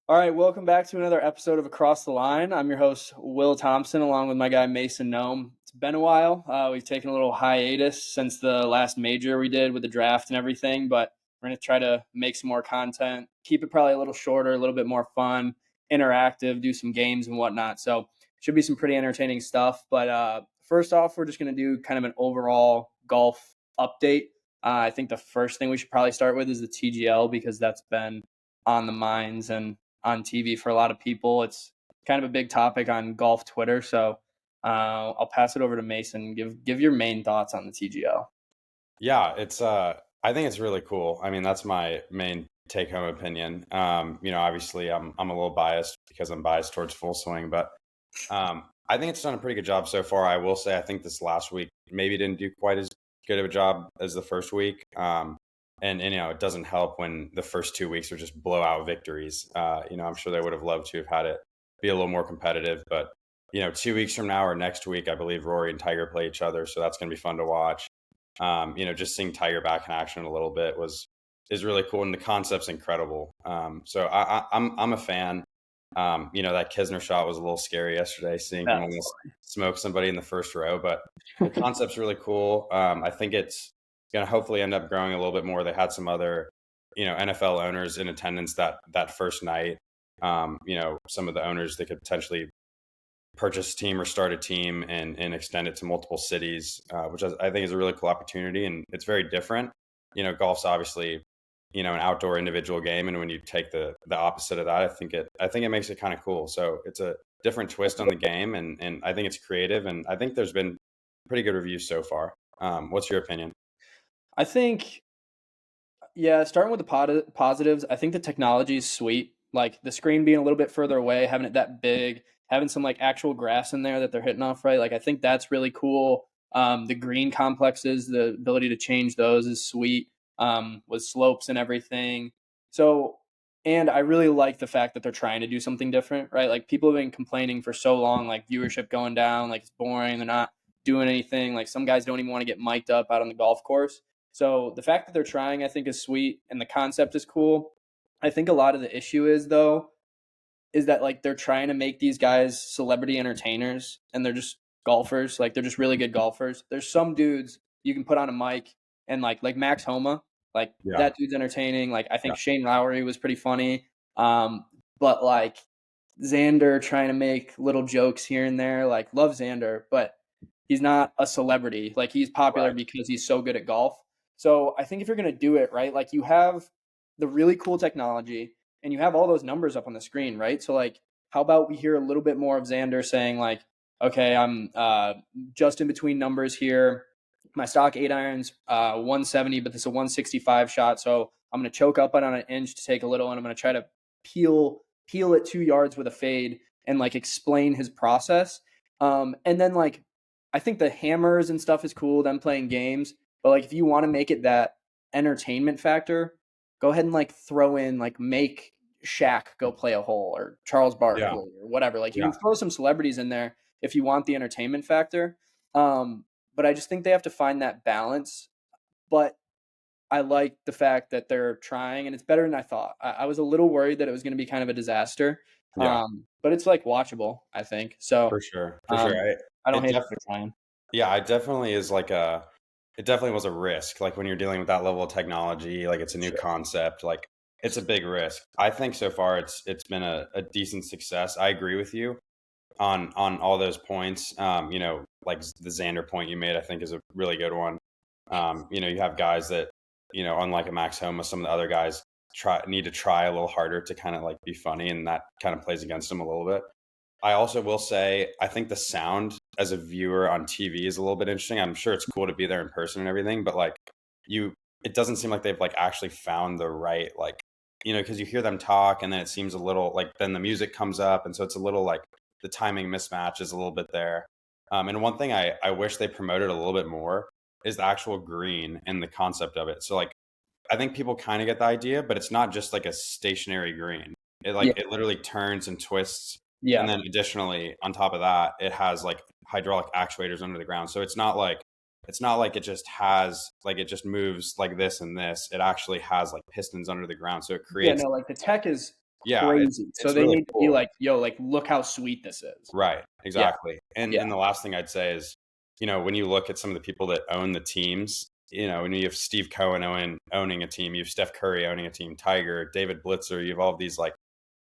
All right, welcome back to another episode of Across the Line. I'm your host, Will Thompson, along with my guy, Mason Nome. It's been a while. We've taken a little hiatus since the last major we did with the draft and everything, but we're going to try to make some more content, keep it probably a little shorter, a little bit more fun, interactive, do some games and whatnot. So, should be some pretty entertaining stuff. But first off, we're just going to do kind of an overall golf update. I think the first thing we should probably start with is the TGL because that's been on the minds and on TV for a lot of people. It's kind of a big topic on golf Twitter. So I'll pass it over to Mason. Give your main thoughts on the TGL. Yeah, I think it's really cool. I mean, that's my main take home opinion. Obviously I'm a little biased because I'm biased towards Full Swing, but I think it's done a pretty good job so far. I will say I think this last week maybe didn't do quite as good of a job as the first week. And it doesn't help when the first 2 weeks are just blowout victories. I'm sure they would have loved to have had it be a little more competitive, but 2 weeks from now or next week, I believe Rory and Tiger play each other, so that's going to be fun to watch. Just seeing Tiger back in action a little bit is really cool, and the concept's incredible. So I'm a fan. That Kisner shot was a little scary yesterday, seeing him That's almost smoke somebody in the first row, but the concept's really cool. I think it's going to hopefully end up growing a little bit more. They had some other, NFL owners in attendance that first night. Some of the owners that could potentially purchase a team or start a team and extend it to multiple cities, which I think is a really cool opportunity. And it's very different. Golf's obviously, an outdoor individual game. And when you take the opposite of that, I think it makes it kind of cool. So it's a different twist on the game. And I think it's creative. And I think there's been pretty good reviews so far. What's your opinion? I think, yeah, starting with the positives, I think the technology is sweet. Like the screen being a little bit further away, having it that big, having some like actual grass in there that they're hitting off right. Like I think that's really cool. The green complexes, the ability to change those is sweet, with slopes and everything. So, and I really like the fact that they're trying to do something different, right? Like people have been complaining for so long, like viewership going down, like it's boring, they're not doing anything. Like some guys don't even want to get mic'd up out on the golf course. So the fact that they're trying, I think, is sweet, and the concept is cool. I think a lot of the issue is though is that like they're trying to make these guys celebrity entertainers, and they're just golfers. Like they're just really good golfers. There's some dudes you can put on a mic and like Max Homa, like Yeah. that dude's entertaining. Like I Yeah. think Shane Lowry was pretty funny. But like Xander trying to make little jokes here and there, like love Xander, but he's not a celebrity. Like he's popular Right. because he's so good at golf. So I think if you're going to do it right, like you have the really cool technology and you have all those numbers up on the screen, right? So like, how about we hear a little bit more of Xander saying like, okay, I'm just in between numbers here. My stock 8 irons, 170, but this is a 165 shot. So I'm going to choke up on an inch to take a little, and I'm going to try to peel it 2 yards with a fade and like explain his process. And then like I think the hammers and stuff is cool, them playing games, but like if you want to make it that entertainment factor, go ahead and like throw in like make Shaq go play a hole or Charles Yeah. Barkley or whatever. Like you Yeah. can throw some celebrities in there if you want the entertainment factor. But I just think they have to find that balance. But I like the fact that they're trying, and it's better than I thought. I was a little worried that it was going to be kind of a disaster, Yeah. but it's like watchable, I think. So For sure. For sure. um, I don't It hate def that they're trying. Yeah, it definitely was a risk. Like when you're dealing with that level of technology, like it's a new Sure. concept, like it's a big risk. I think so far it's been a decent success. I agree with you on all those points. Like the Xander point you made, I think is a really good one. You have guys that, unlike a Max Homa, some of the other guys need to try a little harder to kind of like be funny, and that kind of plays against them a little bit. I also will say, I think the sound as a viewer on TV is a little bit interesting. I'm sure it's cool to be there in person and everything, but like it doesn't seem like they've like actually found the right, like, because you hear them talk and then it seems a little like, then the music comes up. And so it's a little like the timing mismatch is a little bit there. And one thing I wish they promoted a little bit more is the actual green and the concept of it. So like, I think people kind of get the idea, but it's not just like a stationary green. Yeah, It literally turns and twists, and yeah, then additionally on top of that, it has like hydraulic actuators under the ground. So it's not like it just has like it just moves like this and this. It actually has like pistons under the ground. So it yeah. creates No, like the tech is Yeah, crazy. So it's they really need to be cool. like, yo, like look how sweet this is. Right, Yeah, exactly. And yeah. the last thing I'd say is, when you look at some of the people that own the teams, when you have Steve Cohen owning a team, you have Steph Curry owning a team, Tiger, David Blitzer, you have all of these like,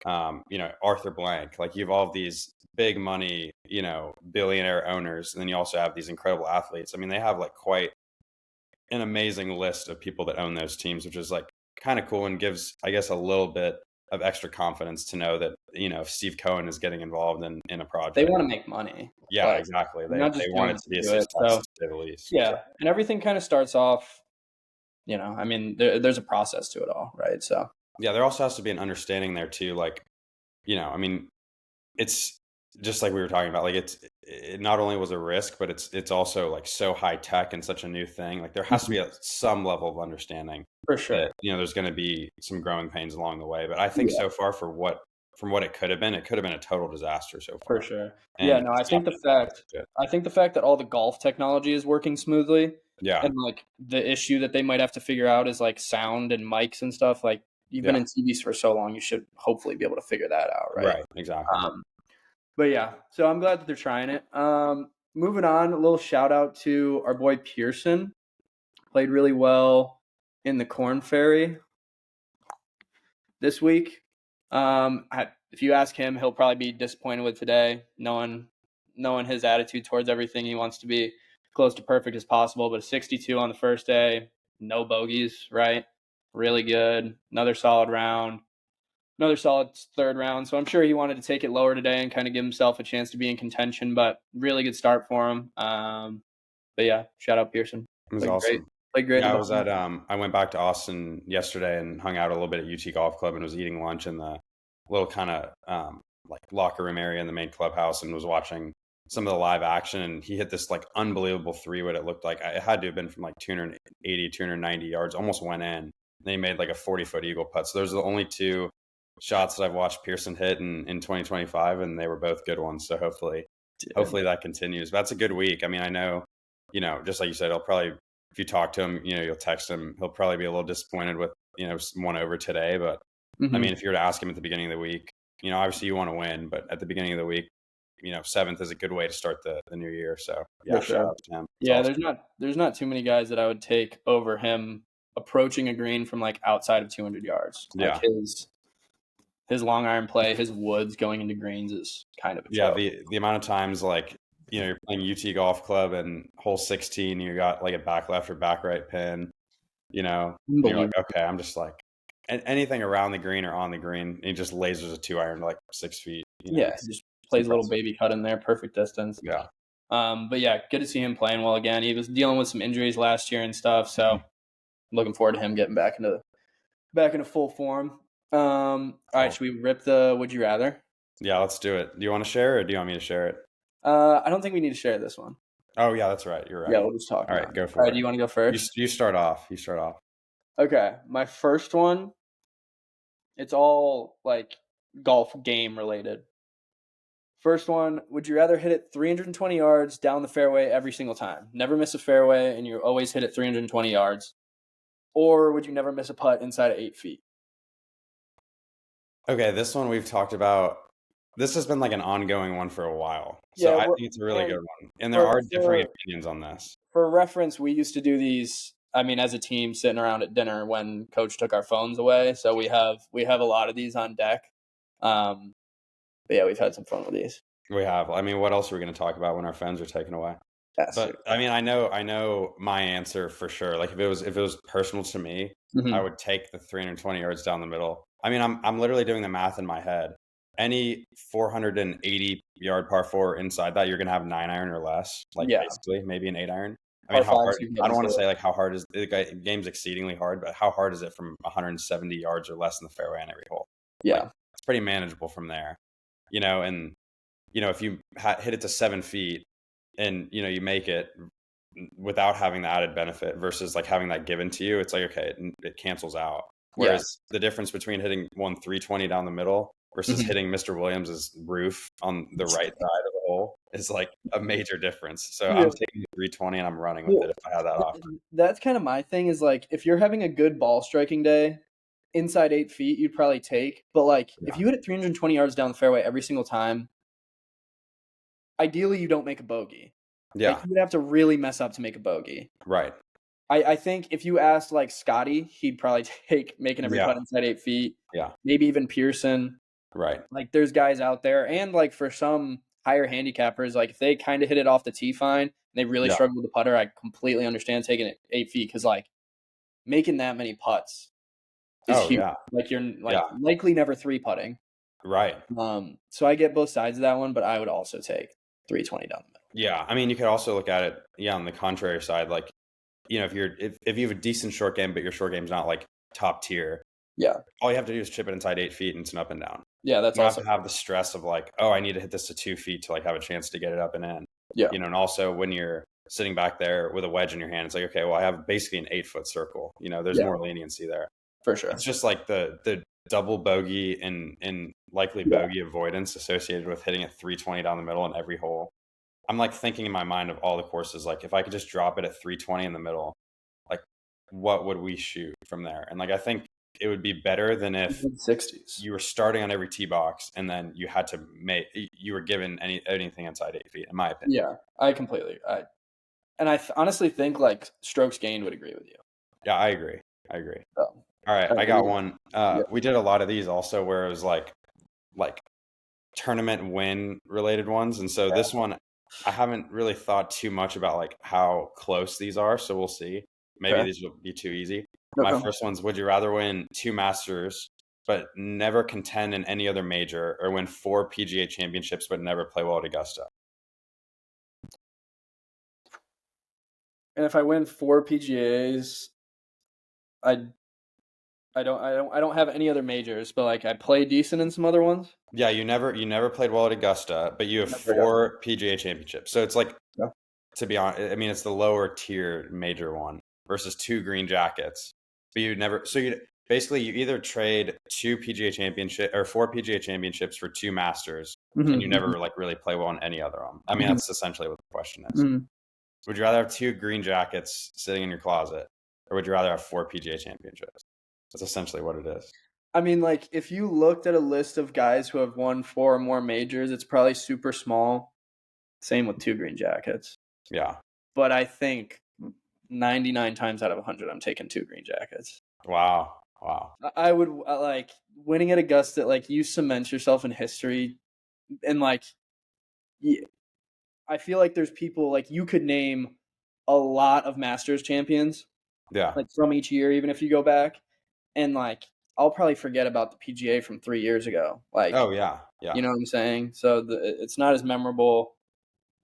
Arthur Blank, like you have all of these big money, billionaire owners, and then you also have these incredible athletes. I mean, they have like quite an amazing list of people that own those teams, which is like kind of cool and gives, I guess, a little bit of extra confidence to know that, if Steve Cohen is getting involved in a They project. want to make money. Yeah, Like exactly. they're They not they just want doing it it to be a to do it. success, So to say the least. So yeah, and everything kind of starts off. I mean, there's a process to it all, right? So yeah, there also has to be an understanding there too. Like, I mean, it's just like we were talking about. Like, it not only was a risk, but it's also like so high tech and such a new thing. Like, there has to mhm, be some level of understanding for that, sure, there's going to be some growing pains along the way. But I think yeah, so far from what it could have been a total disaster so for far, sure. Yeah, and no, it's not been that much. I think the fact that all the golf technology is working smoothly, Yeah, and like the issue that they might have to figure out is like sound and mics and stuff. Like you've been yeah, in TVs for so long, you should hopefully be able to figure that out, right? right, exactly. Um, but yeah, so I'm glad that they're trying it. Moving on, a little shout out to our boy Pearson. Played really well in the Corn Ferry this week. If you ask him, he'll probably be disappointed with today, knowing his attitude towards everything. He wants to be close to perfect as possible, but a 62 on the first day, no bogeys, right? Really good. Another solid third round. So I'm sure he wanted to take it lower today and kind of give himself a chance to be in contention, but really good start for him. But yeah, shout out Pearson. It was Played great. awesome. Played great in Yeah, the Bahama. I went back to Austin yesterday and hung out a little bit at UT Golf Club and was eating lunch in the little kind of like locker room area in the main clubhouse and was watching some of the live action. And he hit this like unbelievable three wood. It looked like it had to have been from like 280, 290 yards, almost went in. And they made like a 40-foot eagle putt. So those are the only two shots that I've watched Pearson hit in 2025, and they were both good ones. So Dude, hopefully that continues. But that's a good week. I mean, I know, just like you said, he'll probably, if you talk to him, you'll text him, he'll probably be a little disappointed with, one over today. But I mhm, mean, if you were to ask him at the beginning of the week, obviously you want to win, but at the beginning of the week, seventh is a good way to start the new year. So for yeah, shout sure. out to him. It's Yeah, awesome. there's not too many guys that I would take over him approaching a green from like outside of 200 yards. Like Yeah. his long iron play, his woods going into greens is kind of a Yeah. joke. The amount of times like, you're playing UT Golf Club and hole 16, you got like a back left or back right pin, and you're like, Unbelievable. okay, I'm just like, anything around the green or on the green, and he just lasers a 2 iron to like 6 feet. Yeah, he just It's plays a little impressive. baby cut in there, perfect distance. Yeah. But yeah, good to see him playing well again. He was dealing with some injuries last year and stuff, so looking forward to him getting back into full form. All right, Cool. should we rip the would you rather? Yeah, let's do it. Do you want to share or do you want me to share it? I don't think we need to share this one. Oh, yeah, that's right. You're Yeah, right. we'll just talk All right, about it. go All for right, do it. you want to go first? You start off. You start off. Okay, my first one, it's all like golf game related. First one, would you rather hit it 320 yards down the fairway every single time? Never miss a fairway and you always hit it 320 yards? Or would you never miss a putt inside of 8 feet? Okay, this one we've talked about. This has been like an ongoing one for a while. So Yeah, I think it's a really and good one. And there for are differing for opinions on this. for reference, we used to do these. I mean, as a team, sitting around at dinner when Coach took our phones away. So we have a lot of these on deck. Um, but yeah, we've had some fun with these. We have. I mean, what else are we going to talk about when our phones are taken away? That's But I mean, I know my answer for sure. Like if it was personal to me, I hmm would take the 320 yards down the middle. I mean, I'm literally doing the math in my head. Any 480-yard par four inside that, you're gonna have 9 iron or less, like Yeah, basically maybe an 8 iron. I mean, par how fives hard? you can I get don't want into to it. say like how hard is the game's exceedingly hard, but how hard is it from 170 yards or less in the fairway on every hole? Like Yeah, it's pretty manageable from there, and if you hit it to 7 feet and you make it without having the added benefit versus like having that given to you, it's like okay, it cancels out. yeah, Whereas the difference between hitting 320 down the middle versus hmm hitting Mr. Williams's roof on the right side of the hole is like a major difference. So yeah. I'm taking the 320 and I'm running with it Well, if I have that offer. that's kind of my thing. Is like if you're having a good ball striking day, inside 8 feet, you'd probably take. But like, if Yeah. you hit it 320 yards down the fairway every single time, ideally you don't make a bogey. Like Yeah. you would have to really mess up to make a bogey. Right. I think if you asked like Scotty, he'd probably take making every Yeah. putt inside 8 feet. Yeah. Maybe even Pearson. Right. Like there's guys out there, and like for some higher handicappers, like if they kind of hit it off the tee fine, and they really Yeah. struggle with the putter, I completely understand taking it 8 feet because like making that many putts is Oh huge. yeah. Like you're like Yeah. likely never three putting. Right. So I get both sides of that one, but I would also take 320 down the middle. Yeah. I mean, you could also look at it, yeah, on the contrary side, like, if you have a decent short game, but your short game's not like top tier, Yeah, all you have to do is chip it inside 8 feet and it's an up and down. yeah, that's You don't have also to have the stress of like, oh, I need to hit this to 2 feet to like have a chance to get it up and in. yeah, And also when you're sitting back there with a wedge in your hand, it's like, okay, well, I have basically an 8 foot circle. There's yeah, more leniency there. for sure. It's just like the double bogey and likely Yeah. bogey avoidance associated with hitting a 320 down the middle in every hole. I'm like thinking in my mind of all the courses, like if I could just drop it at 320 in the middle, like what would we shoot from there? And like I think it would be better than if Mid-60s. you were starting on every tee box and then you were given anything inside 8 feet, in my opinion. Yeah, I completely. I honestly think like strokes gained would agree with you. Yeah, I agree. So, All right, I got one. Yeah. We did a lot of these also where it was like tournament win related ones, and so this one I haven't really thought too much about like how close these are, so we'll see. Maybe Okay. these will be too easy. My Okay. first one's: would you rather win 2 Masters but never contend in any other major, or win 4 PGA championships but never play well at Augusta? And if I win 4 PGAs, I I don't have any other majors, but like I play decent in some other ones. Yeah, you never played well at Augusta, but you have Never got- 4 PGA championships. So it's like, Yeah. to be honest, I mean, it's the lower tier major one versus 2 green jackets. But you either trade 2 PGA championship or 4 PGA championships for 2 Masters, and you Mhm, never like really play well in any other of them. I mean, mhm, that's essentially what the question is. mhm. Would you rather have 2 green jackets sitting in your closet, or would you rather have 4 PGA championships? That's essentially what it is. I mean, like if you looked at a list of guys who have won 4 or more majors, it's probably super small. Same with 2 green jackets. Yeah. But I think 99 times out of 100, I'm taking 2 green jackets. Wow. Wow. I would like winning at Augusta. Like you cement yourself in history, and like I feel like there's people like you could name a lot of Masters champions Yeah. like from each year, even if you go back, and like I'll probably forget about the PGA from 3 years ago. Like Oh yeah, yeah, you know what I'm saying? So it's not as memorable.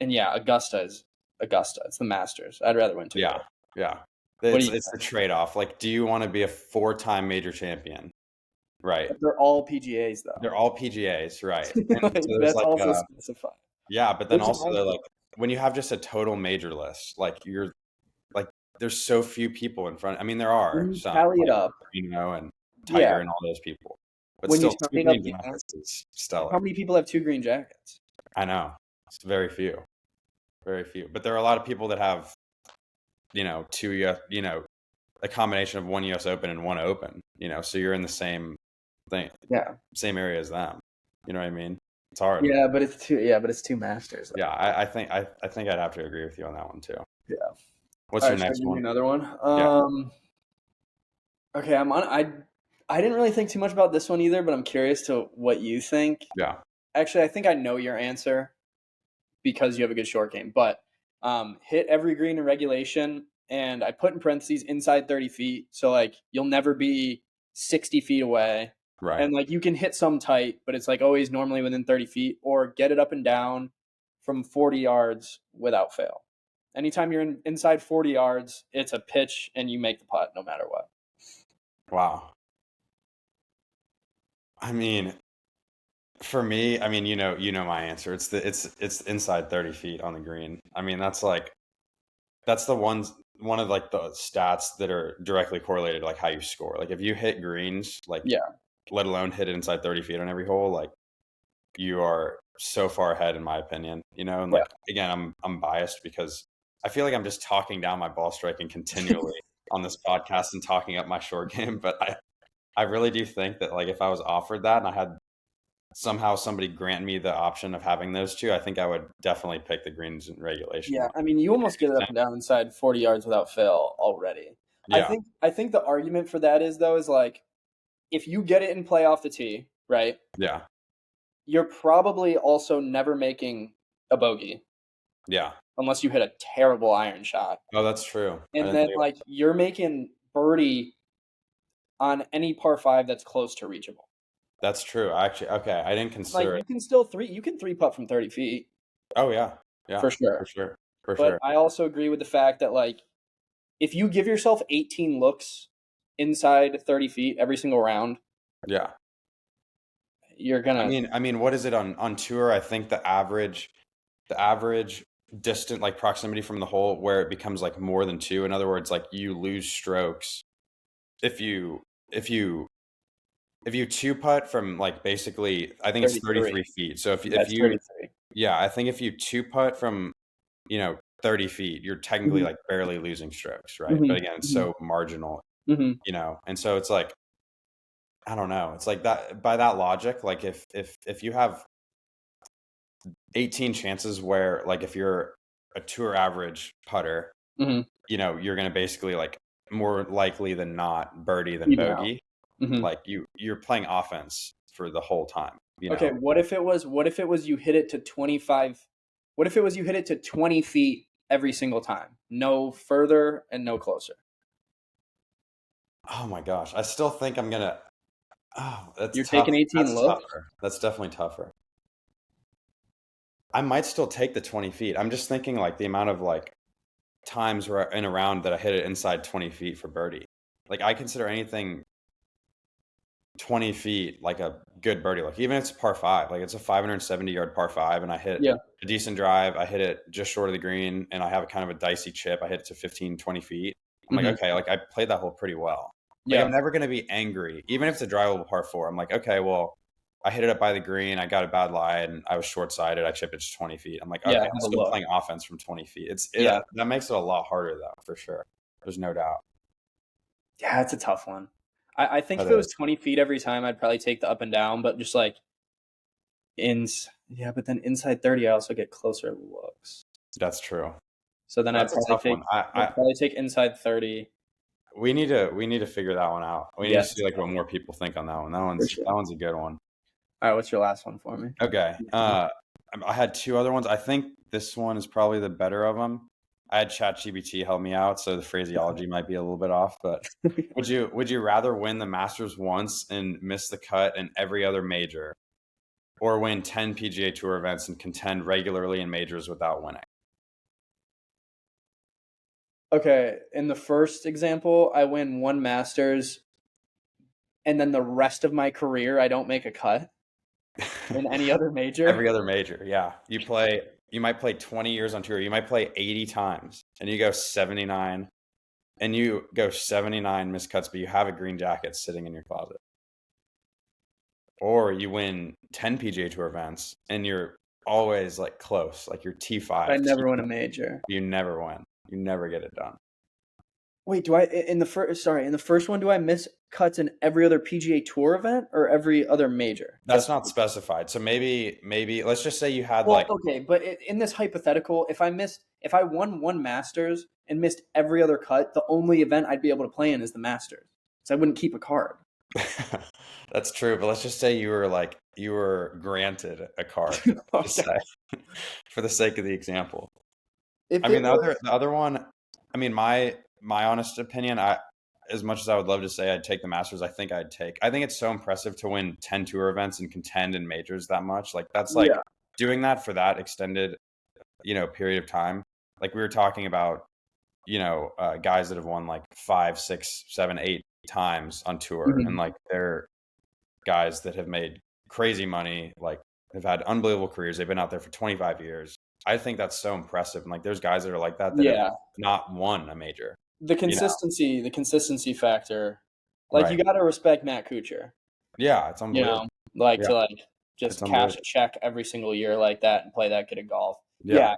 And yeah, Augusta is Augusta. It's the Masters. I'd rather win two yeah, there. yeah. What do It's you it's the think? trade off. Like, do you want to be a 4-time major champion? Right. They're all PGAs though. They're all PGAs, right? And Like, so there's that's like also specified. yeah, but then Which is also they're awesome. like when you have just a total major list, like you're like there's so few people in front. I mean, there When are you some tally it like up, and yeah. Tiger and all those people, but When you still, two tally it up, green yeah. jackets is How stellar. many people have 2 green jackets? I know it's very few, but there are a lot of people that have two a combination of one U.S. Open and one Open. So you're in the same thing, Yeah. same area as them. You know what I mean? It's hard. Yeah, but it's two. Yeah, but it's two Masters. Yeah, I think I'd have to agree with you on that one too. Yeah. What's All your right, should I next give you one? another one? Yeah, Okay, I'm on. I didn't really think too much about this one either, but I'm curious to what you think. yeah, Actually, I think I know your answer because you have a good short game. But hit every green in regulation, and I put in parentheses inside 30 feet, so like you'll never be 60 feet away, right. and like you can hit some tight, but it's like always normally within 30 feet, or get it up and down from 40 yards without fail. Anytime you're inside 40 yards, it's a pitch, and you make the putt no matter what. Wow. I mean, for me, I mean, my answer. It's inside 30 feet on the green. I mean, that's one of like the stats that are directly correlated to like how you score. Like if you hit greens, like Yeah, let alone hit it inside 30 feet on every hole, like you are so far ahead in my opinion. And yeah. like again, I'm biased because I feel like I'm just talking down my ball striking continually on this podcast and talking up my short game, but I really do think that like if I was offered that and I had somehow somebody grant me the option of having those two, I think I would definitely pick the greens and regulation Yeah, one. I mean, you almost get it up and down inside 40 yards without fail already. Yeah, I think the argument for that is though is like if you get it in play off the tee, right? yeah, You're probably also never making a bogey yeah. unless you hit a terrible iron shot. Oh, that's true. I And didn't then think like you're making birdie on any par 5 that's close to reachable. that's true. Actually, okay, I didn't Like consider it. you can three putt from 30 feet Oh yeah, yeah, for for sure. sure, for But sure. I also agree with the fact that like if you give yourself 18 looks inside 30 feet every single round, Yeah. you're gonna I mean, what is it on tour? I think the average distant like proximity from the hole where it becomes like more than two. In other words, like you lose strokes if you if you if you two putt from like basically I think it's 33 33. feet. So Yeah, if it's you 33. yeah, I think if you two putt from 30 feet, you're technically Mm-hmm. like barely losing strokes, right? But again, it's Mm-hmm. so marginal, Mm-hmm. and so it's like I don't know. It's like that by that logic, like if you have 18 chances where like if you're a tour average putter, Mm-hmm. you're going to basically like more likely than not birdie than Even out. bogey. Mm-hmm. Like you're playing offense for the whole time, Okay, what if it was you hit it to 25? What if it was you hit it to 20 feet every single time? No further and no closer. Oh my gosh. I still think I'm going to that's You're tough. taking 18 That's looks? tougher. That's definitely tougher. I might still take the 20 feet. I'm just thinking like the amount of like times where in a round that I hit it inside 20 feet for birdie. Like I consider anything 20 feet like a good birdie. Like even if it's a par five, like it's a 570-yard par five, and I hit Yeah. a decent drive. I hit it just short of the green, and I have a kind of a dicey chip. I hit it to 15, 20 feet. I'm like, Mm-hmm. okay, like I played that hole pretty well. Like Yeah. I'm never going to be angry, even if it's a drivable par four. I'm like, okay, well, I hit it up by the green. I got a bad lie, and I was short sided. I chipped it to 20 feet. I'm like, Yeah. okay, Have I'm a still look. playing offense from 20 feet. Yeah. That makes it a lot harder though, for sure. There's no doubt. Yeah, it's a tough one. I think That if it was is. 20 feet every time, I'd probably take the up and down, but just like yeah, but then inside 30, I also get closer looks. That's true. So then That's a tough one. I'd probably take inside 30. We need to figure that one out. We need Yeah, to see like what more people think on that one. That for one's sure. that one's a good one. All right, what's your last one for me? Okay. I had two other ones. I think this one is probably the better of them. I had ChatGPT help me out, so the phraseology might be a little bit off. But would you rather win the Masters once and miss the cut in every other major, or win 10 PGA Tour events and contend regularly in majors without winning? Okay, in the first example, I win one Masters, and then the rest of my career, I don't make a cut in any other major. Every other major, yeah. You might play 20 years on tour. You might play 80 times and you go 79 and you go 79 miscuts, but you have a green jacket sitting in your closet. Or you win 10 PGA Tour events and you're always like close, like you're I T5. never win a major. You never win. You never get it done. Wait, do I in the first? Sorry, in the first one, do I miss cuts in every other PGA Tour event or every other major? That's not specified. So maybe let's just say you had Well, like okay, but in this hypothetical, if I won one Masters and missed every other cut, the only event I'd be able to play in is the Masters, so I wouldn't keep a card. that's true, but let's just say you were granted a card, just Okay. say, for the sake of the example. I If mean, it was, the other one, I mean, my honest opinion, as much as I would love to say I'd take the Masters, I think it's so impressive to win 10 tour events and contend in majors that much. Like that's like yeah, doing that for that extended, period of time. Like we were talking about, guys that have won like 5, 6, 7, 8 times on tour, and hmm like they're guys that have made crazy money, like have had unbelievable careers. They've been out there for 25 years. I think that's so impressive. And like there's guys that are like that have yeah, not won a major, you know. the consistency factor, like Right. you got to respect Matt Kuchar, Yeah, it's you unbelievable. know, like Yeah, to like it's just cash a unbelievable. check every single year like that and play that good at golf. Yeah. Yeah,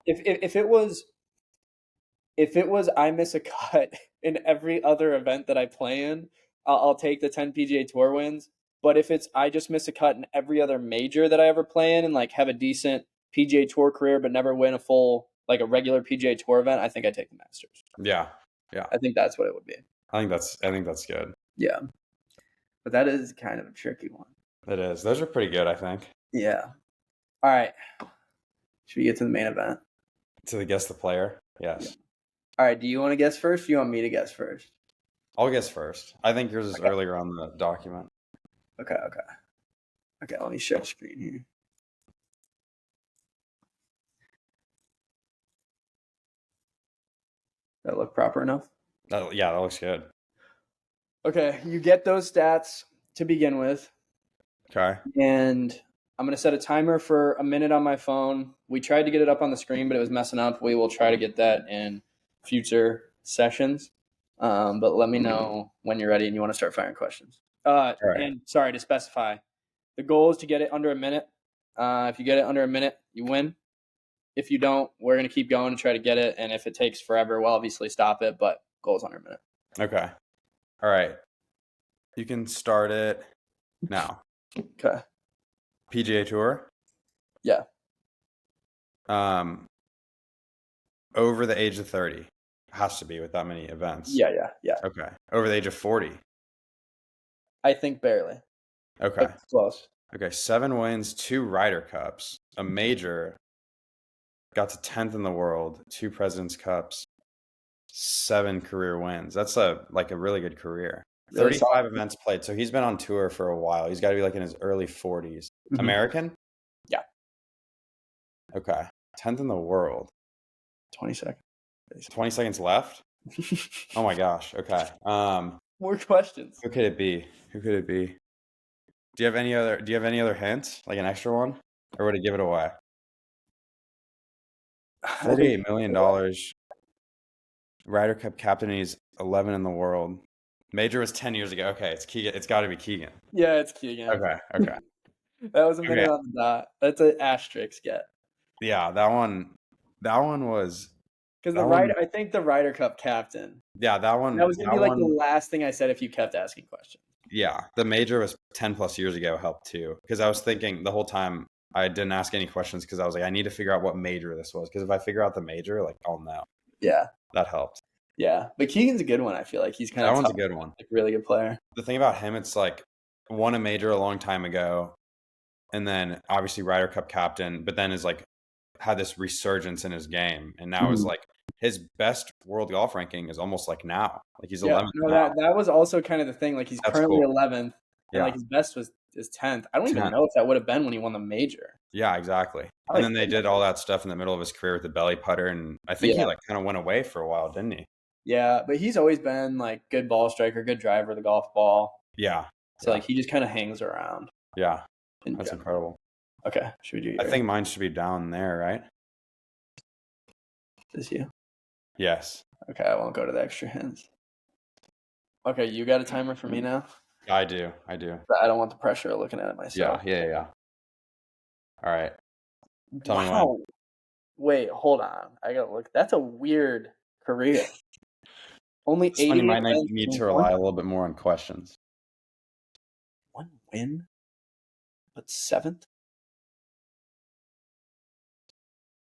if it was I miss a cut in every other event that I play in, I'll take the 10 PGA Tour wins. But if it's I just miss a cut in every other major that I ever play in and like have a decent PGA Tour career but never win a full like a regular PGA Tour event, I think I take the Masters. Yeah. Yeah. I think that's what it would be. I think that's good. Yeah. But that is kind of a tricky one. It is. Those are pretty good, I think. Yeah. All right. Should we get to the main event? To the guess the player? Yeah. Yes. All right. Do you want to guess first? Or do you want me to guess first? I'll guess first. I think yours is Okay. earlier on the document. Okay. Okay. Let me share screen here. That look proper enough? Yeah, that looks good. Okay. You get those stats to begin with. Okay. And I'm going to set a timer for a minute on my phone. We tried to get it up on the screen, but it was messing up. We will try to get that in future sessions. But let me know when you're ready and you want to start firing questions. All right. And sorry to specify, the goal is to get it under a minute. If you get it under a minute, you win. If you don't, we're going to keep going and try to get it. And if it takes forever, we'll obviously stop it. But goal is under a minute. Okay. All right. You can start it now. Okay. PGA Tour? Yeah. Over the age of 30. Has to be with that many events. Yeah. Okay. Over the age of 40. I think barely. Okay. But close. Okay. 7 wins, 2 Ryder Cups, a major, got to 10th in the world, 2 President's Cups, 7 career wins. That's a really good career. Really 35 solid. events played. So he's been on tour for a while. He's got to be like in his early 40s. Mhm. American? Yeah. Okay. 10th in the world. 20 seconds. 20 seconds left? Oh my gosh. Okay. More questions. Who could it be? Who could it be? Do you have any other hints? Like an extra one? Or would it give it away? $48 million. Ryder Cup captain, and he's 11 in the world. Major was 10 years ago. Okay, it's Keegan. It's got to be Keegan. Yeah, it's Keegan. Okay. That was a minute Okay. on the dot. That's an asterisk get. Yeah, that one was Because that one. I think the Ryder Cup captain. Yeah, that one. That was gonna That be like the one. last thing I said if you kept asking questions. Yeah, the major was 10 plus years ago helped too. Because I was thinking the whole time I didn't ask any questions because I was like, I need to figure out what major this was. Because if I figure out the major, like I'll know. Yeah. That helped. Yeah. But Keegan's a good one, I feel like. He's kind of That one's a good one. like really good player. The thing about him, it's like won a major a long time ago, and then obviously Ryder Cup captain, but then is like had this resurgence in his game, and now is like his best world golf ranking is almost like now, like he's 11th. No, now. that was also kind of the thing. Like he's That's currently cool. 11th, and like his best is 10th. I don't even 10th. know if that would have been when he won the major. Yeah, exactly. And then they did all that stuff in the middle of his career with the belly putter, and I think he like kind of went away for a while, didn't he? Yeah, but he's always been like good ball striker, good driver of the golf ball. Yeah. So like he just kind of hangs around. Yeah. That's incredible. Okay, should we do yours? I think mine should be down there, right? This you? Yes. Okay, I won't go to the extra hints. Okay, you got a timer for me now? I do. I don't want the pressure of looking at it myself. Yeah. All right. Tell me when. Wait, hold on. I gotta look. That's a weird career. Only 80. You might need to rely a little bit more on questions. 1 win, but 7th.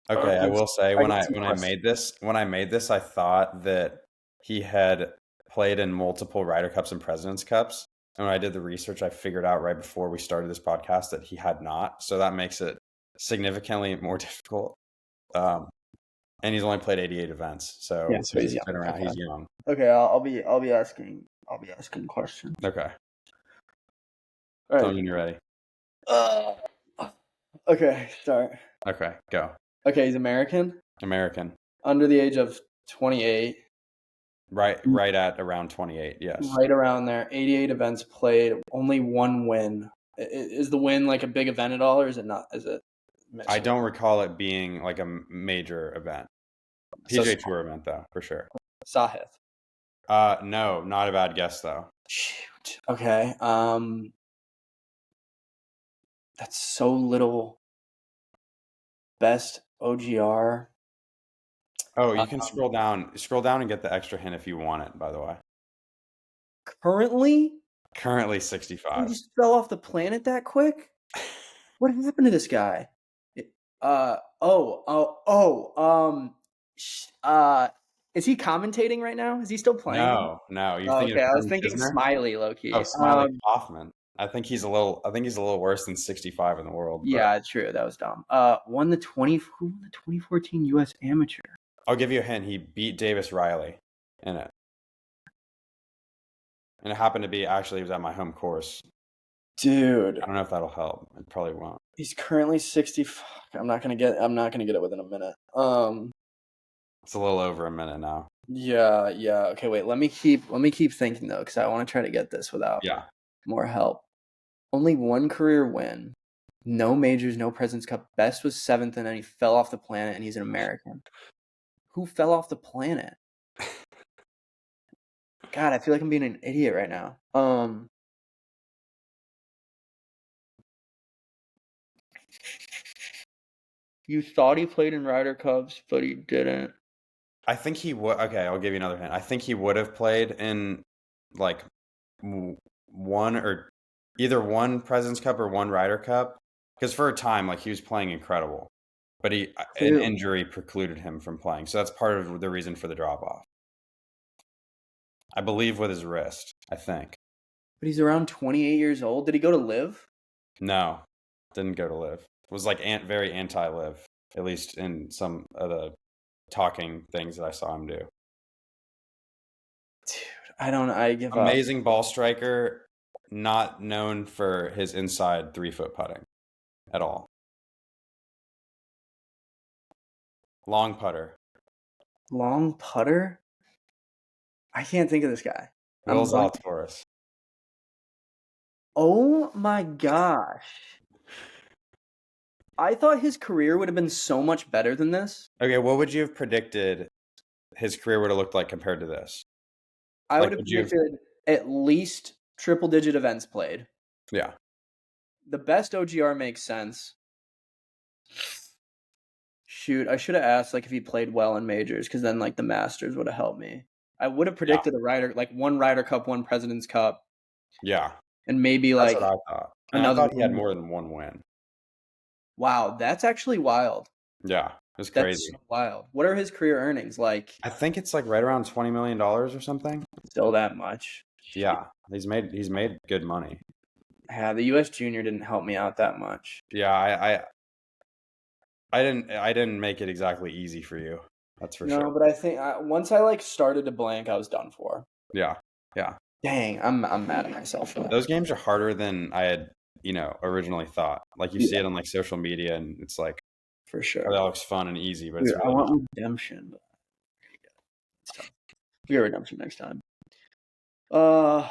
Okay, I will say when I made this, I thought that he had played in multiple Ryder Cups and President's Cups. And when I did the research, I figured out right before we started this podcast that he had not. So that makes it significantly more difficult. And he's only played 88 events, so he's been around. He's young. Okay, I'll be asking questions. Okay. All right. Tell me when you're ready. Okay, start. Okay, go. Okay, he's American. Under the age of 28. Right at around 28, yes. Right around there. 88 events played, only 1 win. Is the win like a big event at all, or is it not? Is it? I don't recall it being like a major event. PGA Tour event, though, for sure. Sahith. No, not a bad guess, though. Shoot. Okay. That's so little. Best OGR. Oh, you can scroll down and get the extra hint if you want it, by the way. Currently, Currently he 65. just fell off the planet that quick. What happened to this guy? sh- uh, is he commentating right now? Is he still playing? No, no. You're Oh, thinking of okay, I was Clem thinking Kisner? Smiley, low Oh, key. Smiley Kaufman. I think he's a little worse than 65 in the world, but Yeah, true. That was dumb. Who won the 2014 U.S. Amateur? I'll give you a hint. He beat Davis Riley in it. And it happened to be actually he was at my home course. Dude, I don't know if that'll help. It probably won't. he's currently 60. I'm not gonna get it within a minute. It's a little over a minute now. Yeah, yeah. Okay, wait. Let me keep thinking though, because I want to try to get this without Yeah. more help. Only one career win, no majors, no Presidents Cup. Best was seventh, and then he fell off the planet, and he's an American. Who fell off the planet? God, I feel like I'm being an idiot right now. You thought he played in Ryder Cups, but he didn't. I think he would. Okay, I'll give you another hint. I think he would have played in like one or either one President's Cup or one Ryder Cup. Because for a time, like he was playing incredible, but an Who? injury precluded him from playing. So that's part of the reason for the drop off. I believe with his wrist. I think. But he's around 28 years old. Did he go to live? No, didn't go to live. Was like very anti-live, at least in some of the talking things that I saw him do. Dude, I don't. I give up. Amazing ball striker, not known for his inside 3-foot putting at all. Long putter. Long putter. I can't think of this guy. Will I'm blank. Zalatoris. Oh my gosh. I thought his career would have been so much better than this. Okay, what would you have predicted his career would have looked like compared to this? I Like, would have would you have? predicted at least triple digit events played. Yeah, The best OGR makes sense. Shoot, I should have asked like if he played well in majors, because then like the Masters would have helped me. I would have yeah, predicted a Ryder like one Ryder Cup, one President's Cup, yeah. and maybe That's what like I thought, and I another thought he had one. more than one win. Wow, that's actually wild. Yeah, it was That's crazy. so wild. What are his career earnings like? I think it's like right around $20 million or something. Still that much? Shit. Yeah, he's made good money. Yeah, the U.S. Junior didn't help me out that much. Yeah, I didn't make it exactly easy for you. That's for sure. No, but I think once I like started to blank, I was done for. Yeah, yeah. Dang, I'm mad at myself for that. Those games are harder than I had, originally thought. Like you see Yeah, it on like social media, and it's like, for oh, sure. that looks fun and easy, but it's Dude, I really not. want redemption, but it's tough. We get redemption next time. Uh,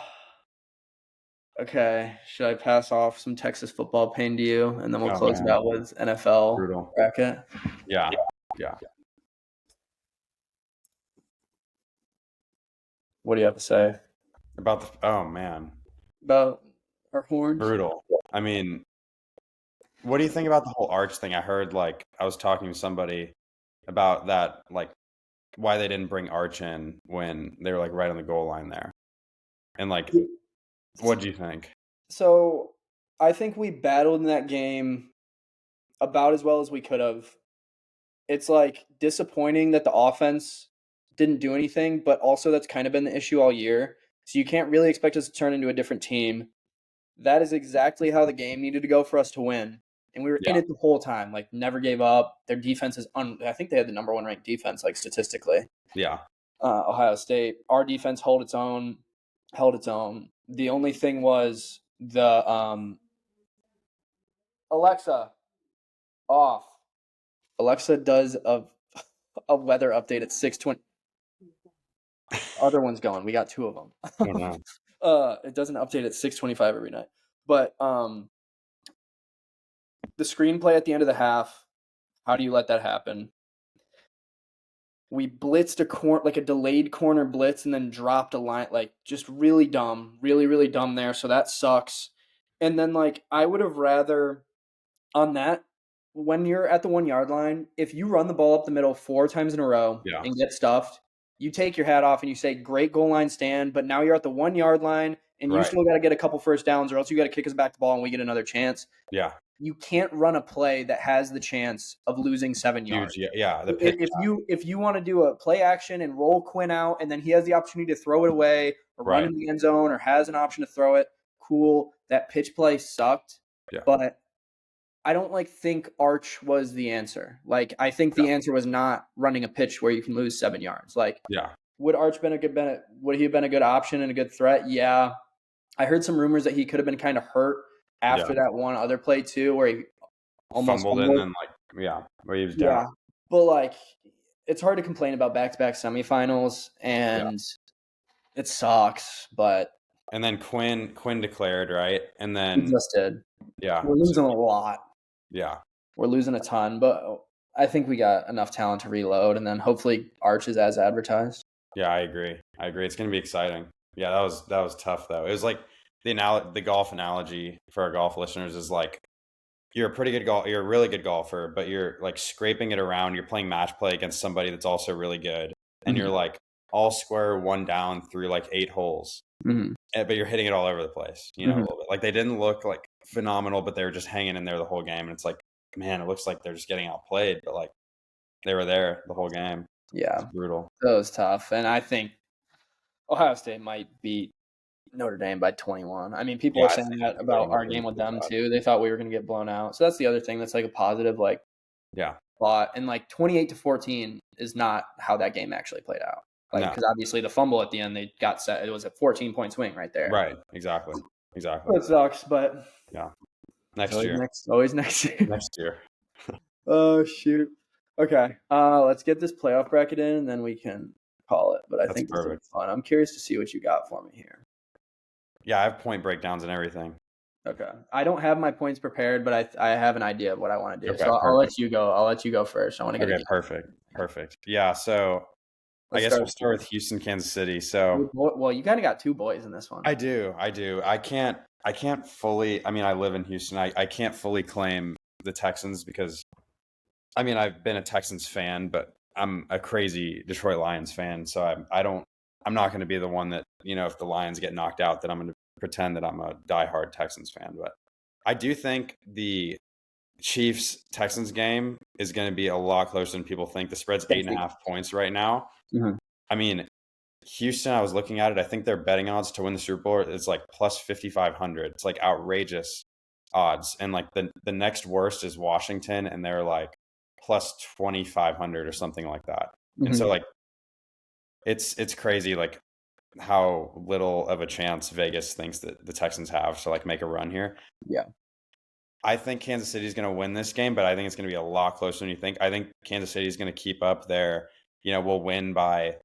okay. Should I pass off some Texas football pain to you, and then we'll Oh close it man, out with NFL brutal. bracket? Yeah, yeah. What do you have to say About oh man, about our horns? brutal. I mean, what do you think about the whole arch thing? I heard like I was talking to somebody about that, like why they didn't bring Arch in when they were like right on the goal line there. And like, what do you think? So I think we battled in that game about as well as we could have. It's like disappointing that the offense didn't do anything, but also that's kind of been the issue all year. So you can't really expect us to turn into a different team. That is exactly how the game needed to go for us to win. And we were in Yeah, it the whole time, like never gave up. Their defense is I think they had the number one ranked defense, like statistically. yeah, Ohio State. Our defense held its own. The only thing was the Alexa off. Alexa does a weather update at 6:20. Other one's going. We got two of them. I don't know. It does an update at 6:25 every night. But the screenplay at the end of the half. How do you let that happen? We blitzed like a delayed corner blitz and then dropped a line, like just really dumb, really really dumb there. So that sucks. And then like I would have rather on that when you're at the 1 yard line, if you run the ball up the middle four times in a row Yeah, and get stuffed, you take your hat off and you say, great goal line stand, but now you're at the 1 yard line and you Right. still got to get a couple first downs or else you got to kick us back the ball and we get another chance. Yeah. You can't run a play that has the chance of losing 7 yards. Huge. Yeah. Yeah. The pitch. If you want to do a play action and roll Quinn out and then he has the opportunity to throw it away or run Right. in the end zone or has an option to throw it, cool. That pitch play sucked. Yeah. But I don't think Arch was the answer. I think the answer was not running a pitch where you can lose 7 yards. Yeah. Would Arch would he have been a good option and a good threat? Yeah. I heard some rumors that he could have been kind of hurt after that one other play too, where he almost fumbled and then where he was down. Yeah. But it's hard to complain about back-to-back semifinals and it sucks, but And then Quinn declared, right? And he then just did. yeah. We're losing a lot. Yeah. We're losing a ton, but I think we got enough talent to reload, and then hopefully Arch is as advertised. Yeah, I agree. It's going to be exciting. Yeah, that was tough though. It was like the golf analogy for our golf listeners is like you're a really good golfer, but you're like scraping it around. You're playing match play against somebody that's also really good, and you're like all square one down through like 8 holes. But you're hitting it all over the place, a little bit. Like they didn't look like phenomenal, but they were just hanging in there the whole game. And it's like, man, it looks like they're just getting outplayed, but like they were there the whole game. Yeah, it's brutal. That was tough, and I think Ohio State might beat Notre Dame by 21. I mean, people are saying that about our game with them too. They thought we were going to get blown out, so that's the other thing that's like a positive, thought. And 28-14 is not how that game actually played out. Because obviously the fumble at the end, they got set. It was a 14-point swing right there. Right. Exactly. It sucks, but yeah. Next year. Always next year. Next year. Oh, shoot. Okay. Let's get this playoff bracket in, and then we can call it. But I think this is fun. I'm curious to see what you got for me here. Yeah, I have point breakdowns and everything. Okay. I don't have my points prepared, but I have an idea of what I want to do. Okay, so I'll let you go. I'll let you go first. I want to get it. Perfect. Yeah, so I guess we'll start with Houston, Kansas City. So well, you kind of got 2 boys in this one. I do. I can't fully. I mean, I live in Houston. I can't fully claim the Texans because, I mean, I've been a Texans fan, but I'm a crazy Detroit Lions fan. So I'm not going to be the one that, if the Lions get knocked out, that I'm going to pretend that I'm a diehard Texans fan. But I do think the Chiefs Texans game is going to be a lot closer than people think. The spread's 8.5 points right now. I mean, Houston, I was looking at it. I think their betting odds to win the Super Bowl is like plus 5,500. It's like outrageous odds. And like the next worst is Washington, and they're like plus 2,500 or something like that. And so like it's crazy like how little of a chance Vegas thinks that the Texans have to like make a run here. Yeah. I think Kansas City is going to win this game, but I think it's going to be a lot closer than you think. I think Kansas City is going to keep up their, we'll win by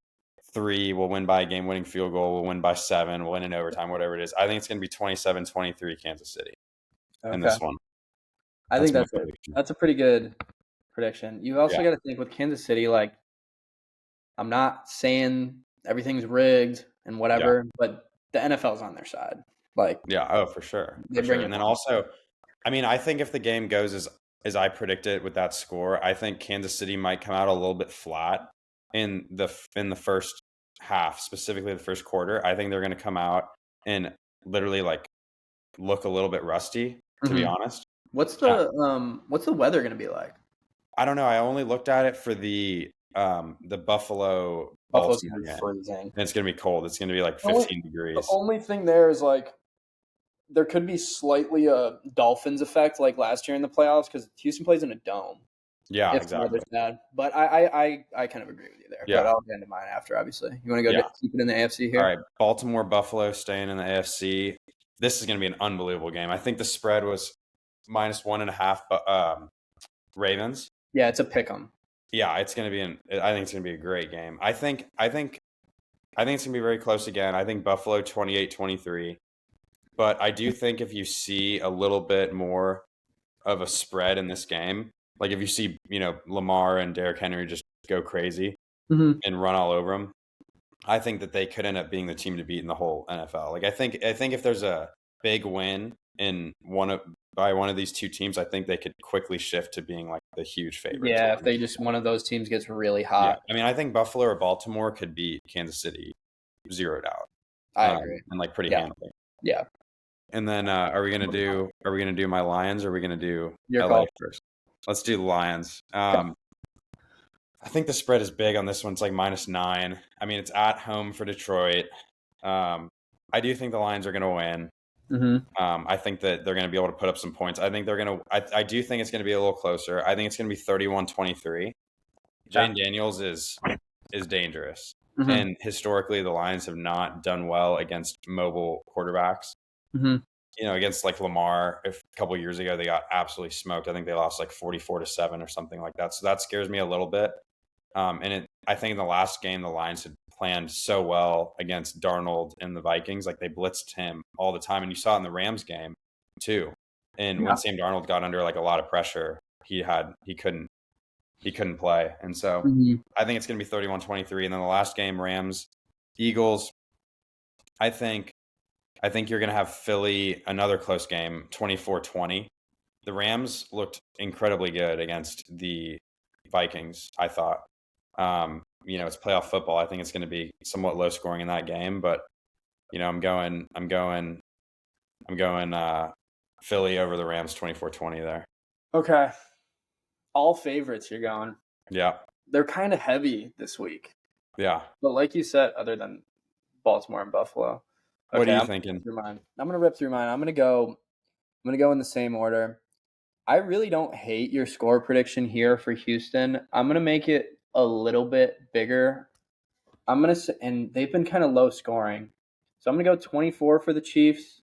3, we'll win by a game-winning field goal, we'll win by 7, we'll win in overtime, whatever it is. I think it's going to be 27-23 Kansas City in this one. I think that's a pretty good prediction. You've also got to think with Kansas City, like, I'm not saying everything's rigged and whatever, but the NFL's on their side. Like, for sure. And then also, I mean, I think if the game goes as I predicted with that score, I think Kansas City might come out a little bit flat in the first half, specifically the first quarter. I think they're going to come out and literally like look a little bit rusty, to be honest. What's the weather going to be like? I don't know. I only looked at it for the Buffalo's going to be freezing. And it's going to be cold. It's going to be like 15 degrees. The only thing there is like there could be slightly a Dolphins effect like last year in the playoffs because Houston plays in a dome. Yeah, exactly. Bad. But I kind of agree with you there. Yeah. But I'll get into mine after, obviously. You want to go keep it in the AFC here? All right. Baltimore, Buffalo staying in the AFC. This is going to be an unbelievable game. I think the spread was -1.5 Ravens. Yeah, it's a pick 'em. Yeah, I think it's going to be a great game. I think it's going to be very close again. I think Buffalo 28-23. But I do think if you see a little bit more of a spread in this game, like if you see, Lamar and Derrick Henry just go crazy and run all over them, I think that they could end up being the team to beat in the whole NFL. Like I think if there's a big win in one of by one of these two teams, I think they could quickly shift to being like the huge favorite to Yeah, if win. they just one of those teams gets really Yeah, hot. I mean, I think Buffalo or Baltimore could beat Kansas City zeroed out, I agree. and like pretty Yeah, handily. yeah. And then are we gonna do my Lions or are we gonna do Your LA call. first? Let's do the Lions. Okay. I think the spread is big on this one. It's like -9. I mean, it's at home for Detroit. I do think the Lions are gonna win. Mm-hmm. I think that they're gonna be able to put up some points. I think they're gonna. I do think it's gonna be a little closer. I think it's gonna be 31-23. Yeah. Jane Daniels is dangerous, Mm-hmm. and historically, the Lions have not done well against mobile quarterbacks. Mm-hmm. Against like Lamar, a couple of years ago, they got absolutely smoked. I think they lost like 44-7 or something like that. So that scares me a little bit. I think in the last game, the Lions had planned so well against Darnold and the Vikings. Like they blitzed him all the time. And you saw it in the Rams game too. And when Yeah. Sam Darnold got under like a lot of pressure, he couldn't play. And so Mm-hmm. I think it's going to be 31-23. And then the last game, Rams, Eagles, I think you're going to have Philly, another close game, 24-20. The Rams looked incredibly good against the Vikings, I thought. It's playoff football. I think it's going to be somewhat low scoring in that game, but I'm going Philly over the Rams 24-20 there. Okay. All favorites you're going. Yeah. They're kind of heavy this week. Yeah. But like you said, other than Baltimore and Buffalo. What are Okay, you I'm thinking? gonna rip through mine. I'm gonna go in the same order. I really don't hate your score prediction here for Houston. I'm gonna make it a little bit bigger. And they've been kind of low scoring. So I'm gonna go 24 for the Chiefs.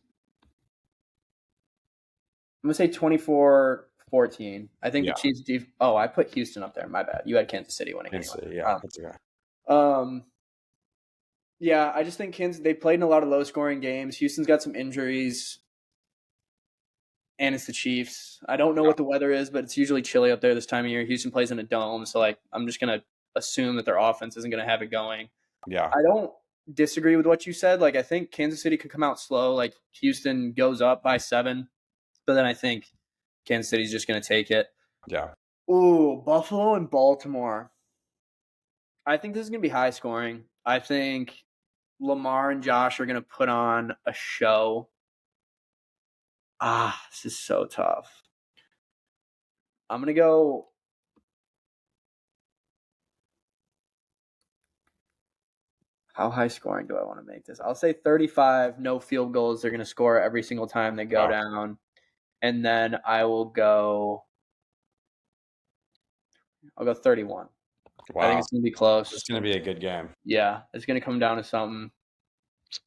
I'm gonna say 24-14. I think the Yeah. Chiefs oh, I put Houston up there. My bad. You had Kansas City winning Kansas anyway. City, yeah, that's okay. Yeah, I just think they played in a lot of low scoring games. Houston's got some injuries. And it's the Chiefs. I don't know Yeah. what the weather is, but it's usually chilly up there this time of year. Houston plays in a dome, so I'm just gonna assume that their offense isn't gonna have it going. Yeah. I don't disagree with what you said. Like I think Kansas City could come out slow. Like Houston goes up by 7, but then I think Kansas City's just gonna take it. Yeah. Ooh, Buffalo and Baltimore. I think this is gonna be high scoring. I think Lamar and Josh are gonna put on a show. This is so tough. I'm gonna go. How high scoring do I want to make this? I'll say 35, no field goals. They're going to score every single time they go Wow. down. And then I'll go 31. I think Wow. it's going to be close. It's going to be a good game. Yeah, it's going to come down to something.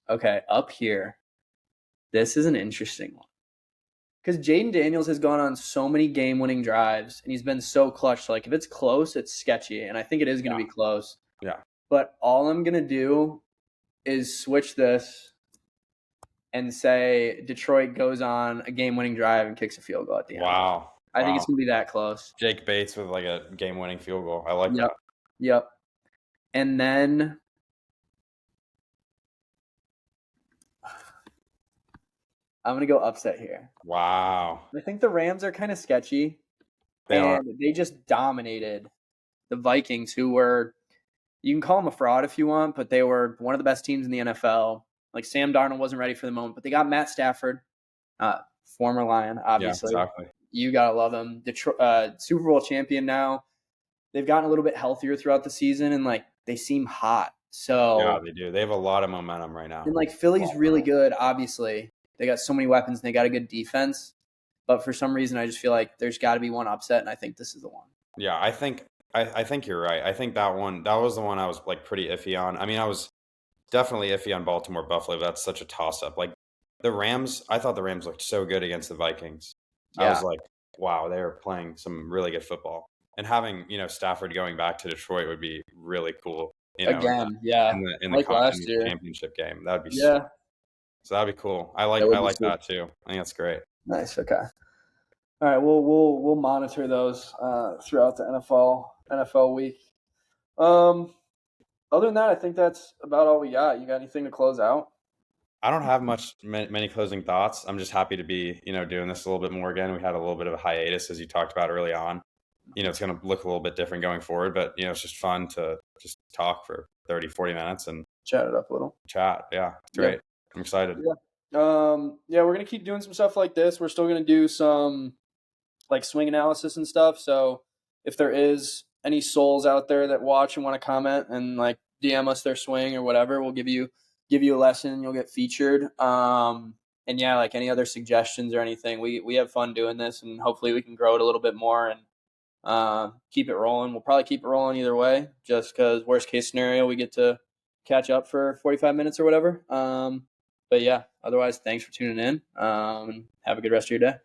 Okay, up here. This is an interesting one. Because Jaden Daniels has gone on so many game-winning drives, and he's been so clutch. So, like, if it's close, it's sketchy, and I think it is going to be close. Yeah. But all I'm going to do is switch this and say Detroit goes on a game-winning drive and kicks a field goal at the end. Wow. I think Wow. it's going to be that close. Jake Bates with like a game-winning field goal. I like that. Yep. And then I'm going to go upset here. Wow. I think the Rams are kind of sketchy. They just dominated the Vikings, who were, you can call them a fraud if you want, but they were one of the best teams in the NFL. Like Sam Darnold wasn't ready for the moment, but they got Matt Stafford, former Lion, obviously. Yeah, exactly. You got to love him. Detroit, Super Bowl champion now. They've gotten a little bit healthier throughout the season, and like they seem hot. So yeah, they do. They have a lot of momentum right now. And like Philly's really good, obviously. They got so many weapons and they got a good defense. But for some reason I just feel like there's gotta be one upset, and I think this is the one. Yeah, I think you're right. I think that was the one I was like pretty iffy on. I mean, I was definitely iffy on Baltimore Buffalo, but that's such a toss up. Like the Rams, I thought the Rams looked so good against the Vikings. I was like, wow, they were playing some really good football. And having, Stafford going back to Detroit would be really cool. Again, in like last the year. championship game. That'd be Yeah. so that'd be cool. I like that too. I think that's great. Nice. Okay. All right. We'll monitor those throughout the NFL week. Other than that, I think that's about all we got. You got anything to close out? I don't have many closing thoughts. I'm just happy to be, doing this a little bit more again. We had a little bit of a hiatus, as you talked about early on. It's going to look a little bit different going forward, but it's just fun to just talk for 30, 40 minutes and Chat it up a little. chat. Yeah, it's Yeah. great. I'm excited. Yeah. Yeah, we're gonna keep doing some stuff like this. We're still gonna do some like swing analysis and stuff. So if there is any souls out there that watch and want to comment and like DM us their swing or whatever, we'll give you a lesson. You'll get featured. And yeah, like any other suggestions or anything, we have fun doing this, and hopefully we can grow it a little bit more and keep it rolling. We'll probably keep it rolling either way, just because worst case scenario, we get to catch up for 45 minutes or whatever. But yeah, otherwise, thanks for tuning in, and have a good rest of your day.